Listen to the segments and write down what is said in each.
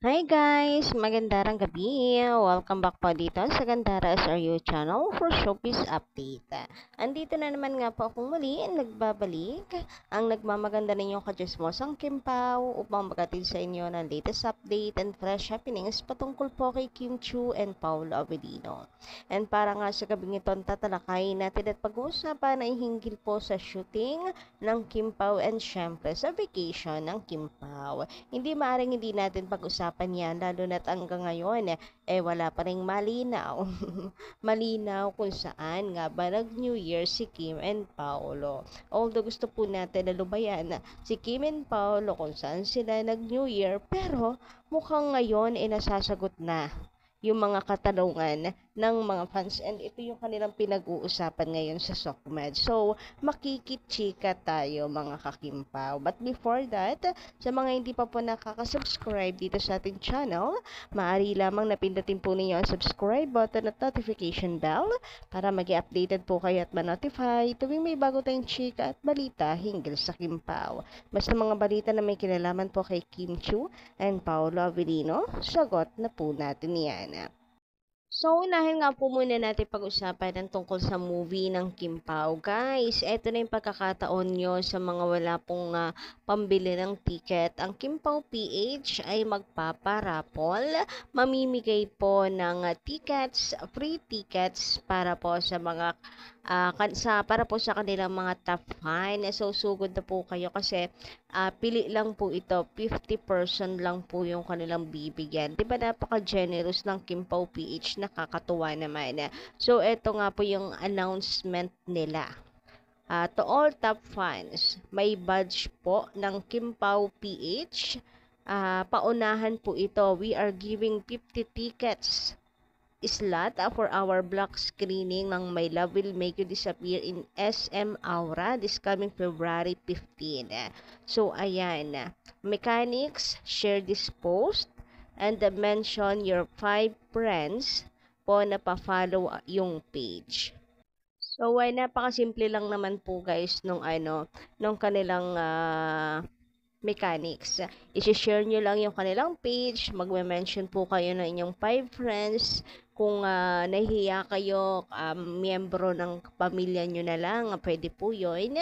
Hi guys! Magandang gabi! Welcome back po dito sa Gandara SRU channel for showbiz update. Andito na naman nga po akong muli, nagbabalik ang nagmamaganda ninyong kachismosang Kimpaw upang magatid sa inyo ng latest update and fresh happenings patungkol po kay Kim Chiu and Paolo Avellino. And para nga sa gabing ito, tatalakayin natin at pag-uusapan ay hinggil po sa shooting ng Kimpaw and syempre sa vacation ng Kimpaw. Hindi maaaring hindi natin pag-usapan yan, lalo na't hanggang ngayon, wala pa rin malinaw. Malinaw kung saan nga ba nag-New Year si Kim and Paolo. Although gusto po natin na lubayan si Kim and Paolo kung saan sila nag-New Year, pero mukhang ngayon nasasagot na yung mga katanungan ng mga fans and ito yung kanilang pinag-uusapan ngayon sa SOCMED. So, makikitsika tayo mga kakimpaw. But before that, sa mga hindi pa po nakaka-subscribe dito sa ating channel, maaari lamang napindutin po ninyo ang subscribe button at notification bell para mag-updated po kayo at ma-notify tuwing may bago tayong chika at balita hinggil sa Kimpaw. Basta mga balita na may kinalaman po kay Kim Chiu and Paolo Avellino, sagot na po natin yan. So, unahin nga po muna natin pag-usapan ng tungkol sa movie ng Kim Pao. Guys, eto na yung pagkakataon nyo sa mga wala pong pambili ng ticket. Ang Kim Pao PH ay magpaparapol. Mamimigay po ng tickets, free tickets para po sa mga para po sa kanilang mga top fan. So, sugod na po kayo kasi pili lang po ito, 50% lang po yung kanilang bibigyan. Diba napaka-generous ng Kim Pao PH, nakakatuwa naman. So, ito nga po yung announcement nila. To all top fans, may badge po ng Kim Pao PH. Paunahan po ito. We are giving 50 tickets slot for our block screening ng My Love Will Make You Disappear in SM Aura this coming February 15. So, ayan. Mechanics, share this post and mention your 5 friends po na pa-follow yung page. So, napakasimple lang naman po guys nung kanilang mechanics. I-share nyo lang yung kanilang page, magme-mention po kayo ng inyong 5 friends. Kung nahihiya kayo, miyembro ng pamilya nyo na lang, pwede po yun.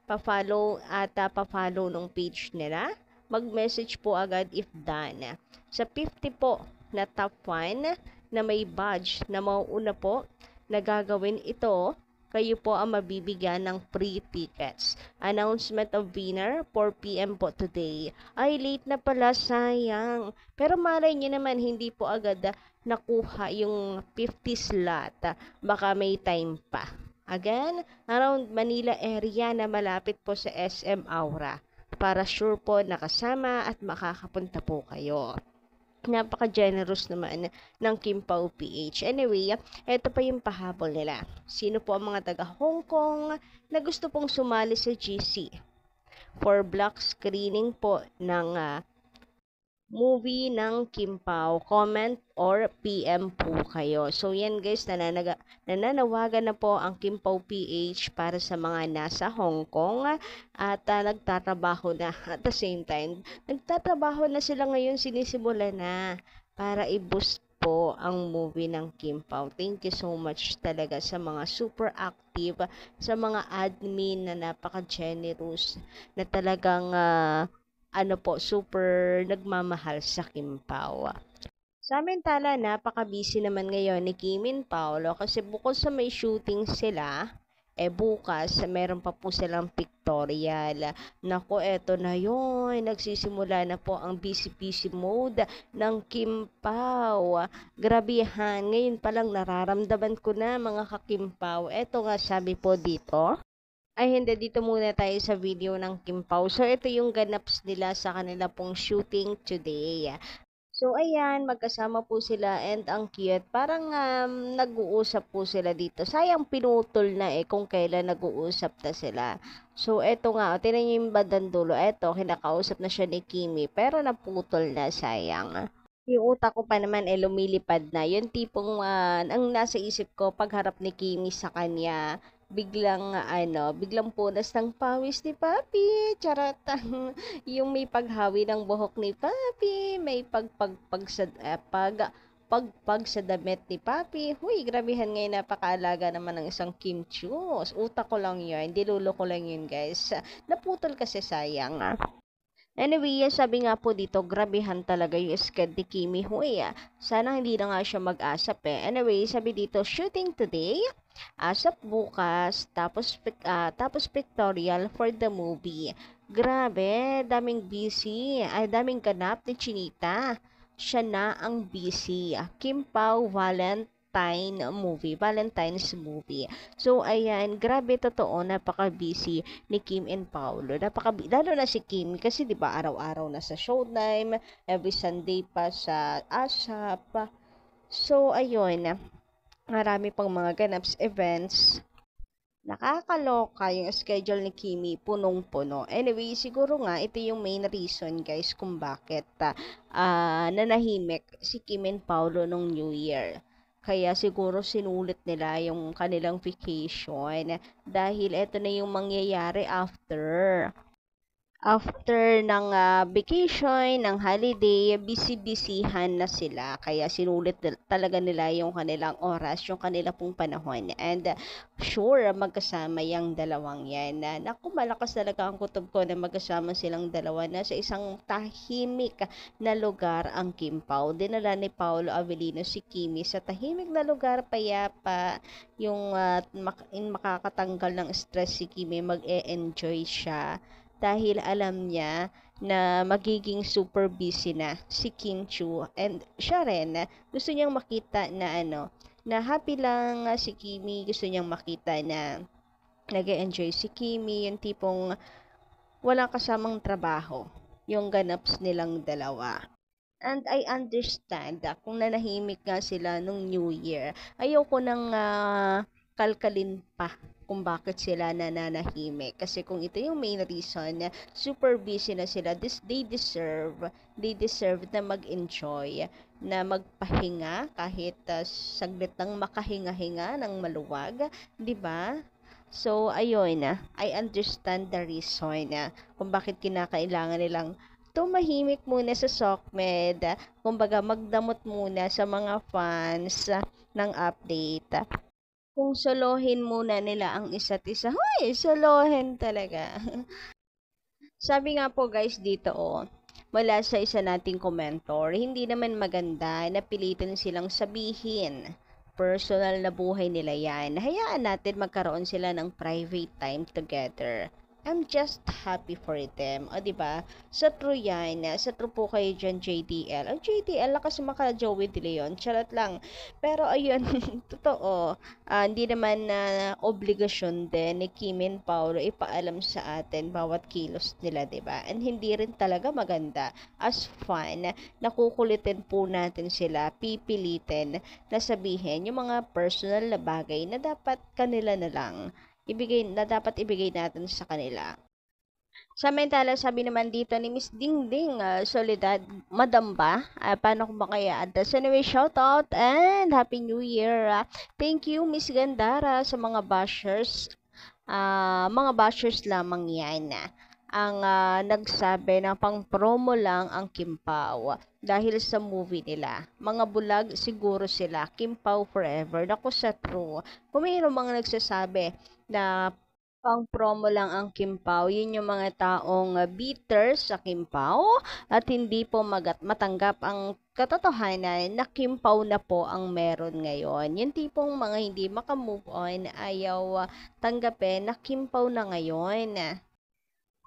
Pa-follow at pa-follow ng page nila. Mag-message po agad if done. Sa 50 po na top 1 na may badge na mauuna po na gagawin ito, kayo po ang mabibigyan ng free tickets. Announcement of winner, 4 p.m. po today. Ay, late na pala, sayang. Pero malay nyo naman, hindi po agad nakuha yung 50 slot. Baka may time pa. Again, around Manila area na malapit po sa SM Aura. Para sure po nakasama at makakapunta po kayo. Napaka-generous naman ng Kim Pao PH. Anyway, eto pa yung pahabol nila. Sino po ang mga taga Hong Kong na gusto pong sumali sa GC for block screening po ng movie ng Kim Pao? Comment or PM po kayo. So, yan guys, nananawagan na po ang Kim Pao PH para sa mga nasa Hong Kong at nagtatrabaho na at the same time. Nagtatrabaho na sila ngayon, sinisimula na para i-boost po ang movie ng Kim Pao. Thank you so much talaga sa mga super active, sa mga admin na napaka-generous, na talagang super nagmamahal sa Kim Pao. Samantala, napaka-busy naman ngayon ni Kim and Paolo kasi bukod sa may shooting sila, bukas, meron pa po silang pictorial. Nako, eto na yun. Nagsisimula na po ang busy-busy mode ng Kim Pao. Grabihan, ngayon palang nararamdaman ko na mga kakimpaw. Eto nga sabi po dito. Ay, hindi. Dito muna tayo sa video ng Kim Pao. So, ito yung ganaps nila sa kanila pong shooting today. So, ayan, magkasama po sila and ang cute. Parang nag-uusap po sila dito. Sayang pinutol na kung kailan nag-uusap na sila. So, eto nga, tinan niyo yung bandang dulo. Eto, kinakausap na siya ni Kimi, pero naputol na, sayang. Yung utak ko pa naman lumilipad na. Yung tipong ang nasa isip ko pagharap ni Kimi sa kanya, biglang punas ng pawis ni Papi. Charot. Yung may paghawi ng buhok ni Papi, may pagpag sa damit ni Papi. Huy, grabehan ngayon, napakaalaga naman ng isang Kim Chiu. Utak ko lang yun, dilulo ko lang yun, guys. Naputol kasi, sayang. Anyway, sabi nga po dito, grabehan talaga yung sked ni Kimi Huy. Sana hindi na nga siya mag-asap eh. Anyway, sabi dito, shooting today, asap bukas, tapos pictorial for the movie. Grabe, daming busy, ay daming ganap ni Chinita. Siya na ang busy. Kim Pao Valentine's movie. So, ayan, grabe totoo, napaka-busy ni Kim and Paolo. Lalo na si Kim, kasi di ba araw-araw na sa Showtime, every Sunday pa sa ASAP. So, ayun, marami pang mga ganaps, events. Nakakaloka yung schedule ni Kimi, punong-puno. Anyway, siguro nga, ito yung main reason, guys, kung bakit nanahimik si Kim and Paolo nung New Year. Kaya siguro sinulit nila yung kanilang vacation dahil ito na yung mangyayari after ng vacation, ng holiday, busy-busyhan na sila. Kaya sinulit talaga nila yung kanilang oras, yung kanilang pong panahon. And sure, magkasama yung dalawang yan. Naku, malakas talaga ang kutob ko na magkasama silang dalawa na sa isang tahimik na lugar ang Kim Pao. Dinala ni Paolo Avellino si Kimi sa tahimik na lugar, payapa, yung makakatanggal ng stress si Kimi, mag-e-enjoy siya dahil alam niya na magiging super busy na si Kim Chiu, and siya rin gusto niyang makita na na happy lang si Kimi, gusto niyang makita na nag-enjoy si Kimi, yung tipong walang kasamang trabaho yung ganaps nilang dalawa. And I understand kung nanahimik nga sila nung New Year. Ayoko nang kalkalin pa kung bakit sila nananahimik. Kasi kung ito yung main reason, super busy na sila, they deserve na mag-enjoy, na magpahinga kahit saglit lang makahinga-hinga ng maluwag, 'di ba? So, ayun, I understand the reason kung bakit kinakailangan nilang tumahimik muna sa SOCMED, kumbaga magdamot muna sa mga fans ng update. Kung solohin muna nila ang isa't isa, hoy, solohin talaga. Sabi nga po guys dito, mula sa isa nating komentor, hindi naman maganda na pilitin silang sabihin. Personal na buhay nila yan. Hayaan natin magkaroon sila ng private time together. I'm just happy for them. O, diba? Sa true yan. Sa true po kayo dyan, JDL. O, JDL, lakas maka Joey De Leon. Charot lang. Pero, ayun, totoo. Hindi naman na obligasyon din ni Kim and Paolo ipaalam sa atin bawat kilos nila, diba? And hindi rin talaga maganda. As fun, nakukulitin po natin sila, pipilitin na sabihin yung mga personal na bagay na dapat kanila na lang dapat ibigay natin sa kanila. Samantala, sabi naman dito ni Miss Dingding Soledad, Madam ba? Paano ko ba kaya address? Anyway, shout out and Happy New Year. Thank you, Miss Gandara, sa mga bashers. Mga bashers lamang yan ang nagsabi na pang promo lang ang Kim Pao dahil sa movie nila. Mga bulag siguro sila. Kim Pao forever. Naku, sa true. Kung mayroong mga nagsasabi na pang promo lang ang Kim Pao, yun yung mga taong bitter sa Kim Pao at hindi po matanggap ang katotohanan na Kim Pao na po ang meron ngayon. Yung tipong mga hindi makamove on, ayaw tanggapin na Kim Pao na ngayon.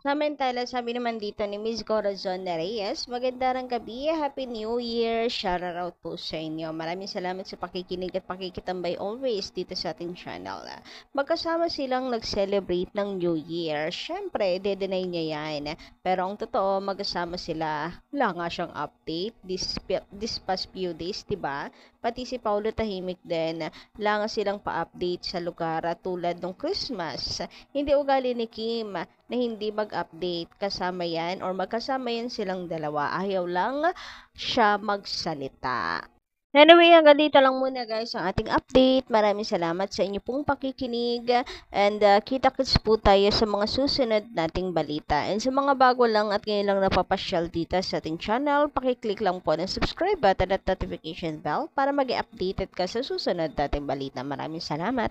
Samantala, sabi naman dito ni Ms. Corazon Reyes, magandang gabi, Happy New Year, shout out po sa inyo. Maraming salamat sa pakikinig at pakikitambay always dito sa ating channel. Magkasama silang nag-celebrate ng New Year. Syempre, de-deny niya yan. Pero ang totoo, magkasama sila. Wala nga siyang update this past few days, diba? Pati si Paulo tahimik din. Wala nga silang pa-update sa lugar tulad ng Christmas. Hindi ugali ni Kim na hindi mag-update, kasama yan or magkasama yan silang dalawa. Ayaw lang siya magsalita. Anyway, hanggang dito lang muna guys ang ating update. Maraming salamat sa inyo pong pakikinig and kita-kits po tayo sa mga susunod nating balita. And sa mga bago lang at ngayon lang napapasyal dito sa ating channel, pakiclick lang po ng subscribe button at notification bell para mag-updated ka sa susunod nating balita. Maraming salamat!